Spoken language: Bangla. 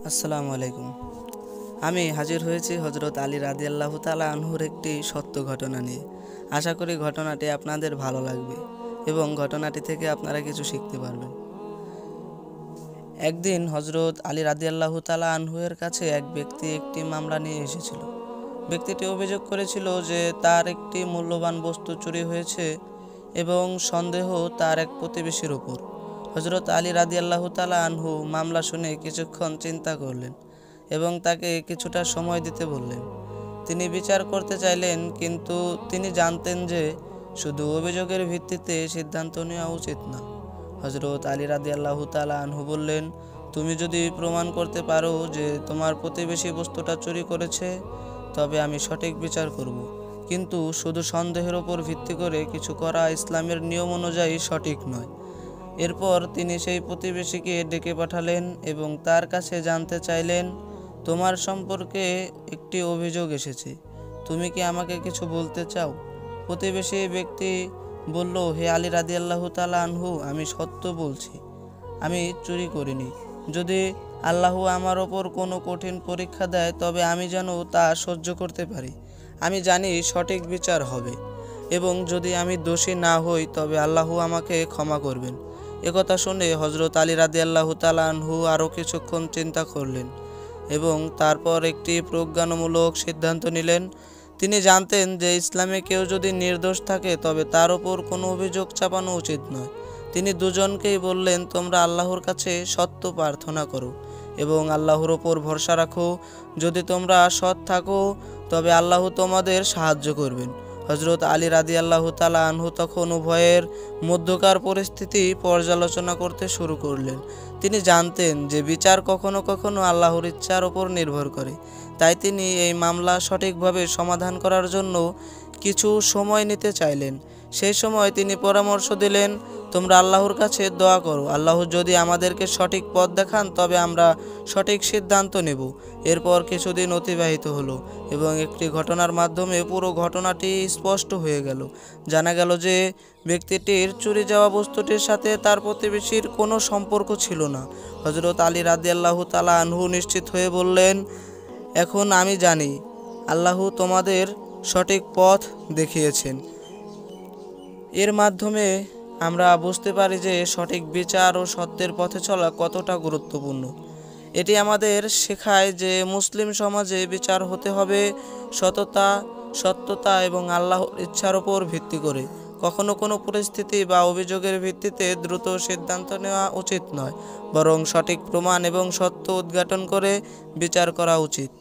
আসসালামু আলাইকুম। আমি হাজির হয়েছি হজরত আলী রাদিয়াল্লাহু তাআলা আনহুর একটি সত্য ঘটনা নিয়ে। আশা করি ঘটনাটি আপনাদের ভালো লাগবে এবং ঘটনাটি থেকে আপনারা কিছু শিখতে পারবেন। একদিন হজরত আলী রাদিয়াল্লাহু তাআলা আনহুয়ের কাছে এক ব্যক্তি একটি মামলা নিয়ে এসেছিল। ব্যক্তিটি অভিযোগ করেছিল যে তার একটি মূল্যবান বস্তু চুরি হয়েছে এবং সন্দেহ তার এক প্রতিবেশীর উপর। হজরত আলী রাদিয়াল্লাহু তাআলা আনহু মামলা শুনে কিছুক্ষণ চিন্তা করলেন এবং তাকে কিছুটা সময় দিতে বললেন। তিনি বিচার করতে চাইলেন, কিন্তু তিনি জানতেন যে শুধু অভিযোগের ভিত্তিতে সিদ্ধান্ত নেওয়া উচিত না। হজরত আলী রাদিয়াল্লাহু তাআলা আনহু বললেন, তুমি যদি প্রমাণ করতে পারো যে তোমার প্রতিবেশী বস্তুটা চুরি করেছে, তবে আমি সঠিক বিচার করব। কিন্তু শুধু সন্দেহের ওপর ভিত্তি করে কিছু করা ইসলামের নিয়ম অনুযায়ী সঠিক নয়। এরপর তিনি সেই প্রতিবেশীকে ডেকে পাঠালেন এবং তার কাছে জানতে চাইলেন, তোমার সম্পর্কে একটি অভিযোগ এসেছে, তুমি কি আমাকে কিছু বলতে চাও? প্রতিবেশী ব্যক্তি বলল, হে আলী রাদিয়াল্লাহু তাআলা আনহু, আমি সত্য বলছি, আমি চুরি করিনি। যদি আল্লাহ আমার ওপর কোনো কঠিন পরীক্ষা দেয়, তবে আমি যেন তা সহ্য করতে পারি। আমি জানি সঠিক বিচার হবে এবং যদি আমি দোষী না হই, তবে আল্লাহ আমাকে ক্ষমা করবেন। একথা শুনে হজরত আলী রাদিয়াল্লাহু তাআলা আনহু আরও কিছুক্ষণ চিন্তা করলেন এবং তারপর একটি প্রজ্ঞামূলক সিদ্ধান্ত নিলেন। তিনি জানতেন যে ইসলামে কেউ যদি নির্দোষ থাকে, তবে তার ওপর কোনো অভিযোগ চাপানো উচিত নয়। তিনি দুজনকেই বললেন, তোমরা আল্লাহর কাছে সত্য প্রার্থনা করো এবং আল্লাহর ওপর ভরসা রাখো। যদি তোমরা সৎ থাকো, তবে আল্লাহ তোমাদের সাহায্য করবেন। হজরত আলী রাদিয়াল্লাহু তাআলা আনহু তখন উভয়ের মধ্যকার পরিস্থিতি পর্যালোচনা করতে শুরু করলেন। তিনি জানতেন যে বিচার কখনো কখনো আল্লাহর ইচ্ছার ওপর নির্ভর করে। তাই তিনি এই মামলা সঠিকভাবে সমাধান করার জন্য কিছু সময় নিতে চাইলেন। সেই সময় তিনি পরামর্শ দিলেন, তোমরা আল্লাহর কাছে দোয়া করো। আল্লাহ যদি আমাদেরকে সঠিক পথ দেখান, তবে আমরা সঠিক সিদ্ধান্ত নেব। এরপর কিছুদিন অতিবাহিত হলো এবং একটি ঘটনার মাধ্যমে পুরো ঘটনাটি স্পষ্ট হয়ে গেল। জানা গেল যে ব্যক্তিটির চুরি যাওয়া বস্তুটির সাথে তার প্রতিবেশীর কোনো সম্পর্ক ছিল না। হজরত আলী রাদিয়াল্লাহু তাআলা আনহু নিশ্চিত হয়ে বললেন, এখন আমি জানি আল্লাহ তোমাদের সঠিক পথ দেখিয়েছেন। এর মাধ্যমে আমরা বুঝতে পারি যে সঠিক বিচার ও সত্যের পথে চলা কতটা গুরুত্বপূর্ণ। এটি আমাদের শেখায় যে মুসলিম সমাজে বিচার হতে হবে সততা, সত্যতা এবং আল্লাহর ইচ্ছার ওপর ভিত্তি করে। কখনো কোনো পরিস্থিতি বা অভিযোগের ভিত্তিতে দ্রুত সিদ্ধান্ত নেওয়া উচিত নয়, বরং সঠিক প্রমাণ এবং সত্য উদ্ঘাটন করে বিচার করা উচিত।